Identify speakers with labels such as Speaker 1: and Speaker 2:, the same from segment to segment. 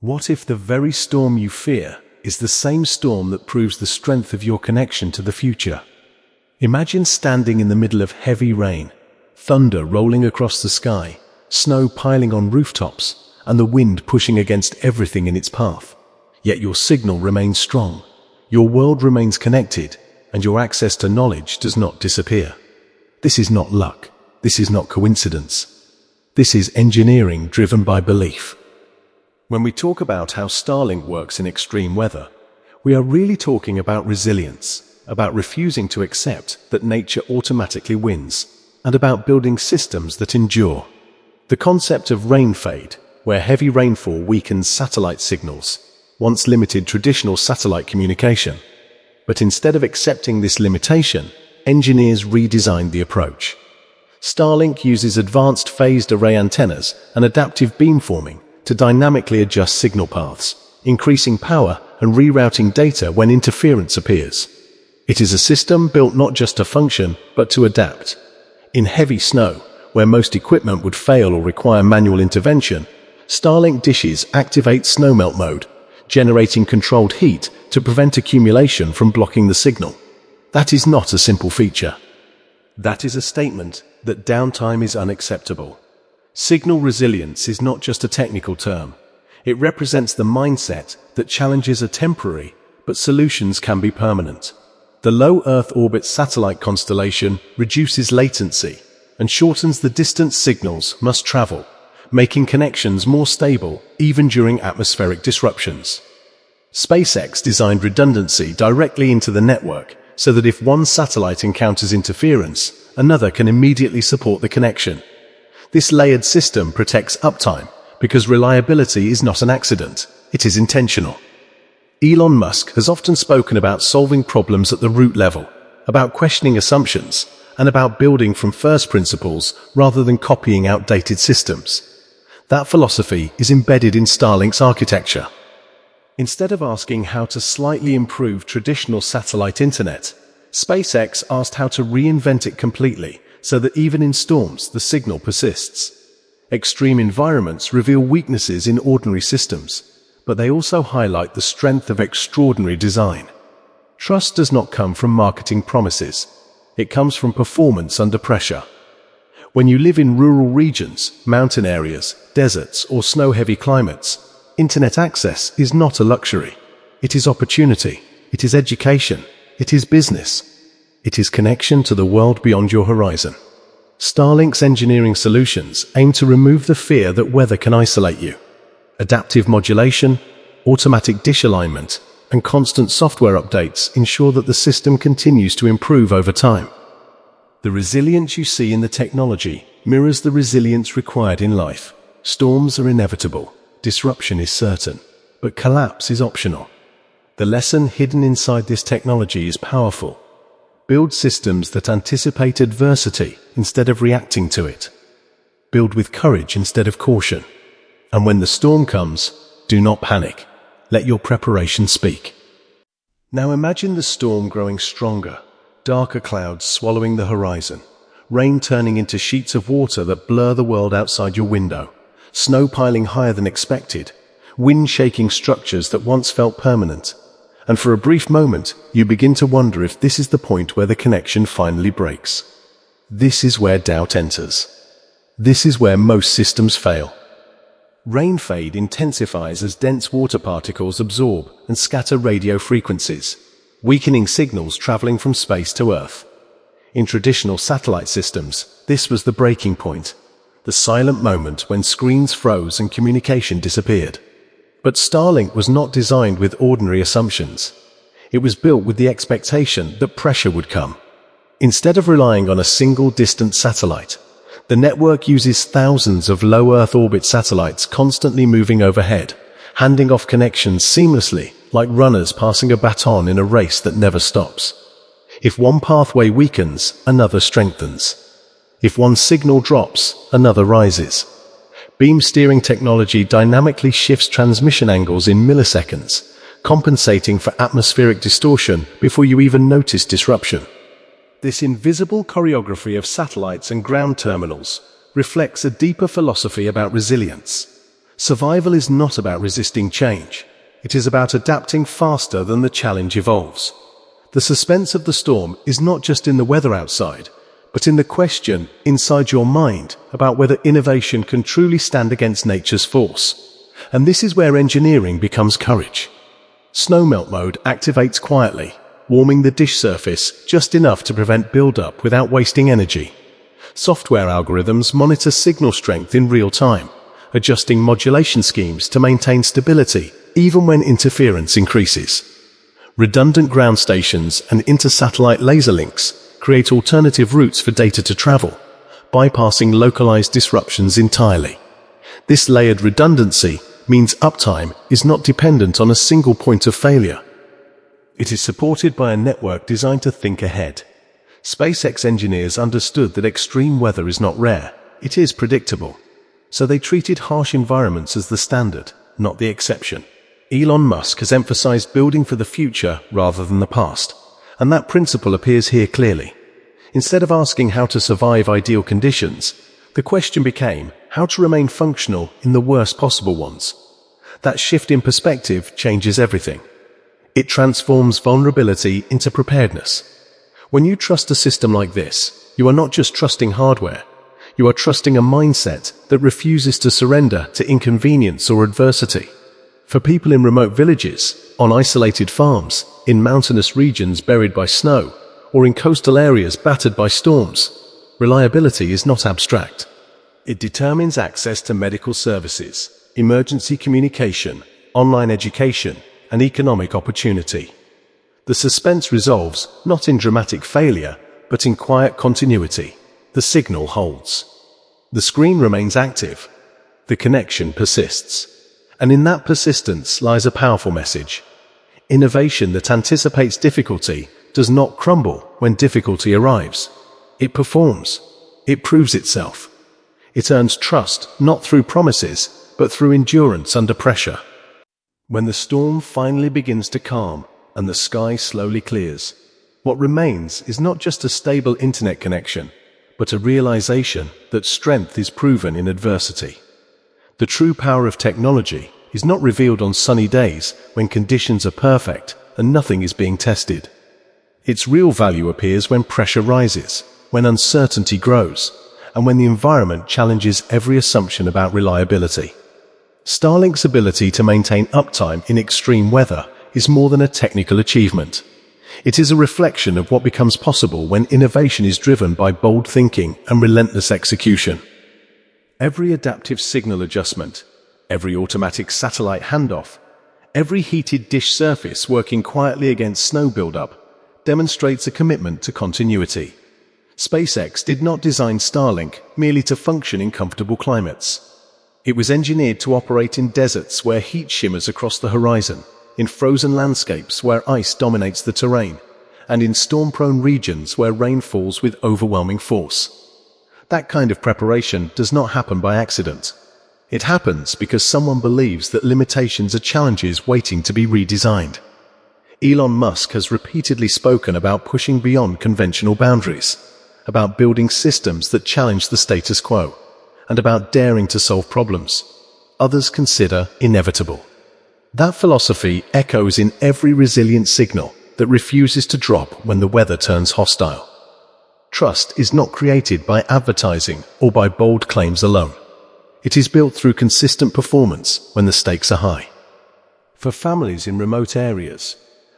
Speaker 1: What if the very storm you fear is the same storm that proves the strength of your connection to the future? Imagine standing in the middle of heavy rain, thunder rolling across the sky, snow piling on rooftops, and the wind pushing against everything in its path. Yet your signal remains strong, your world remains connected, and your access to knowledge does not disappear. This is not luck. This is not coincidence. This is engineering driven by belief. When we talk about how Starlink works in extreme weather, we are really talking about resilience, about refusing to accept that nature automatically wins, and about building systems that endure. The concept of rain fade, where heavy rainfall weakens satellite signals, once limited traditional satellite communication. But instead of accepting this limitation, engineers redesigned the approach. Starlink uses advanced phased array antennas and adaptive beamforming to dynamically adjust signal paths, increasing power and rerouting data when interference appears. It is a system built not just to function, but to adapt. In heavy snow, where most equipment would fail or require manual intervention, Starlink dishes activate snowmelt mode, generating controlled heat to prevent accumulation from blocking the signal. That is not a simple feature. That is a statement that downtime is unacceptable. Signal resilience is not just a technical term. It represents the mindset that challenges are temporary, but solutions can be permanent. The low Earth orbit satellite constellation reduces latency and shortens the distance signals must travel, making connections more stable even during atmospheric disruptions. SpaceX designed redundancy directly into the network so that if one satellite encounters interference, another can immediately support the connection. This layered system protects uptime because reliability is not an accident, it is intentional. Elon Musk has often spoken about solving problems at the root level, about questioning assumptions, and about building from first principles rather than copying outdated systems. That philosophy is embedded in Starlink's architecture. Instead of asking how to slightly improve traditional satellite internet, SpaceX asked how to reinvent it completely so that even in storms the signal persists. Extreme environments reveal weaknesses in ordinary systems, but they also highlight the strength of extraordinary design. Trust does not come from marketing promises. It comes from performance under pressure. When you live in rural regions, mountain areas, deserts, or snow-heavy climates, internet access is not a luxury. It is opportunity. It is education. It is business. It is connection to the world beyond your horizon. Starlink's engineering solutions aim to remove the fear that weather can isolate you. Adaptive modulation, automatic dish alignment, and constant software updates ensure that the system continues to improve over time. The resilience you see in the technology mirrors the resilience required in life. Storms are inevitable, disruption is certain, but collapse is optional. The lesson hidden inside this technology is powerful. Build systems that anticipate adversity instead of reacting to it. Build with courage instead of caution. And when the storm comes, do not panic. Let your preparation speak. Now imagine the storm growing stronger, darker clouds swallowing the horizon, rain turning into sheets of water that blur the world outside your window, snow piling higher than expected, wind shaking structures that once felt permanent. And for a brief moment, you begin to wonder if this is the point where the connection finally breaks. This is where doubt enters. This is where most systems fail. Rain fade intensifies as dense water particles absorb and scatter radio frequencies, weakening signals traveling from space to Earth. In traditional satellite systems, this was the breaking point, the silent moment when screens froze and communication disappeared. But Starlink was not designed with ordinary assumptions. It was built with the expectation that pressure would come. Instead of relying on a single distant satellite, the network uses thousands of low Earth orbit satellites constantly moving overhead, handing off connections seamlessly, like runners passing a baton in a race that never stops. If one pathway weakens, another strengthens. If one signal drops, another rises. Beam steering technology dynamically shifts transmission angles in milliseconds, compensating for atmospheric distortion before you even notice disruption. This invisible choreography of satellites and ground terminals reflects a deeper philosophy about resilience. Survival is not about resisting change. It is about adapting faster than the challenge evolves. The suspense of the storm is not just in the weather outside, but in the question inside your mind about whether innovation can truly stand against nature's force. And this is where engineering becomes courage. Snowmelt mode activates quietly, warming the dish surface just enough to prevent buildup without wasting energy. Software algorithms monitor signal strength in real time, adjusting modulation schemes to maintain stability even when interference increases. Redundant ground stations and inter-satellite laser links create alternative routes for data to travel, bypassing localized disruptions entirely. This layered redundancy means uptime is not dependent on a single point of failure. It is supported by a network designed to think ahead. SpaceX engineers understood that extreme weather is not rare, it is predictable. So they treated harsh environments as the standard, not the exception. Elon Musk has emphasized building for the future rather than the past, and that principle appears here clearly. Instead of asking how to survive ideal conditions, the question became how to remain functional in the worst possible ones. That shift in perspective changes everything. It transforms vulnerability into preparedness. When you trust a system like this, you are not just trusting hardware, you are trusting a mindset that refuses to surrender to inconvenience or adversity. For people in remote villages, on isolated farms, in mountainous regions buried by snow, or in coastal areas battered by storms, reliability is not abstract. It determines access to medical services, emergency communication, online education, and economic opportunity. The suspense resolves not in dramatic failure, but in quiet continuity. The signal holds. The screen remains active. The connection persists. And in that persistence lies a powerful message. Innovation that anticipates difficulty does not crumble when difficulty arrives. It performs. It proves itself. It earns trust not through promises, but through endurance under pressure. When the storm finally begins to calm and the sky slowly clears, what remains is not just a stable internet connection, but a realization that strength is proven in adversity. The true power of technology is not revealed on sunny days when conditions are perfect and nothing is being tested. Its real value appears when pressure rises, when uncertainty grows, and when the environment challenges every assumption about reliability. Starlink's ability to maintain uptime in extreme weather is more than a technical achievement. It is a reflection of what becomes possible when innovation is driven by bold thinking and relentless execution. Every adaptive signal adjustment, every automatic satellite handoff, every heated dish surface working quietly against snow buildup demonstrates a commitment to continuity. SpaceX did not design Starlink merely to function in comfortable climates. It was engineered to operate in deserts where heat shimmers across the horizon, in frozen landscapes where ice dominates the terrain, and in storm-prone regions where rain falls with overwhelming force. That kind of preparation does not happen by accident. It happens because someone believes that limitations are challenges waiting to be redesigned. Elon Musk has repeatedly spoken about pushing beyond conventional boundaries, about building systems that challenge the status quo, and about daring to solve problems others consider inevitable. That philosophy echoes in every resilient signal that refuses to drop when the weather turns hostile. Trust is not created by advertising or by bold claims alone. It is built through consistent performance when the stakes are high. For families in remote areas,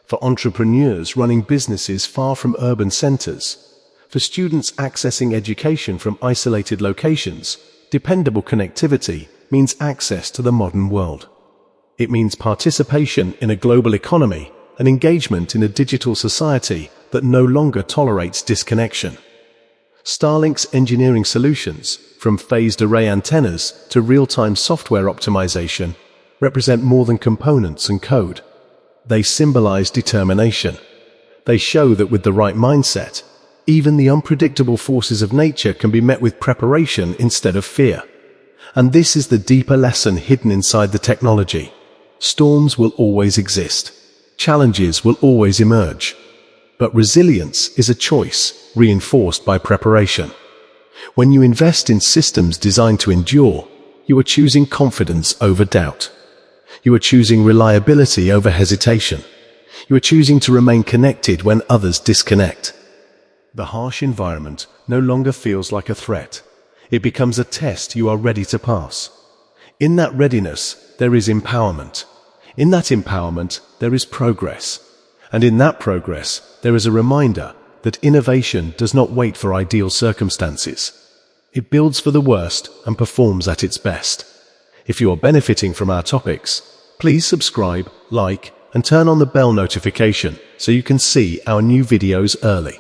Speaker 1: for entrepreneurs running businesses far from urban centers, for students accessing education from isolated locations, dependable connectivity means access to the modern world. It means participation in a global economy and engagement in a digital society that no longer tolerates disconnection. Starlink's engineering solutions, from phased array antennas to real-time software optimization, represent more than components and code. They symbolize determination. They show that with the right mindset, even the unpredictable forces of nature can be met with preparation instead of fear. And this is the deeper lesson hidden inside the technology. Storms will always exist. Challenges will always emerge. But resilience is a choice reinforced by preparation. When you invest in systems designed to endure, You are choosing confidence over doubt. You are choosing reliability over hesitation. You are choosing to remain connected when others disconnect. The harsh environment no longer feels like a threat. It becomes a test you are ready to pass. In that readiness, there is empowerment. In that empowerment, there is progress. And in that progress, there is a reminder that innovation does not wait for ideal circumstances. It builds for the worst and performs at its best. If you are benefiting from our topics, please subscribe, like, and turn on the bell notification so you can see our new videos early.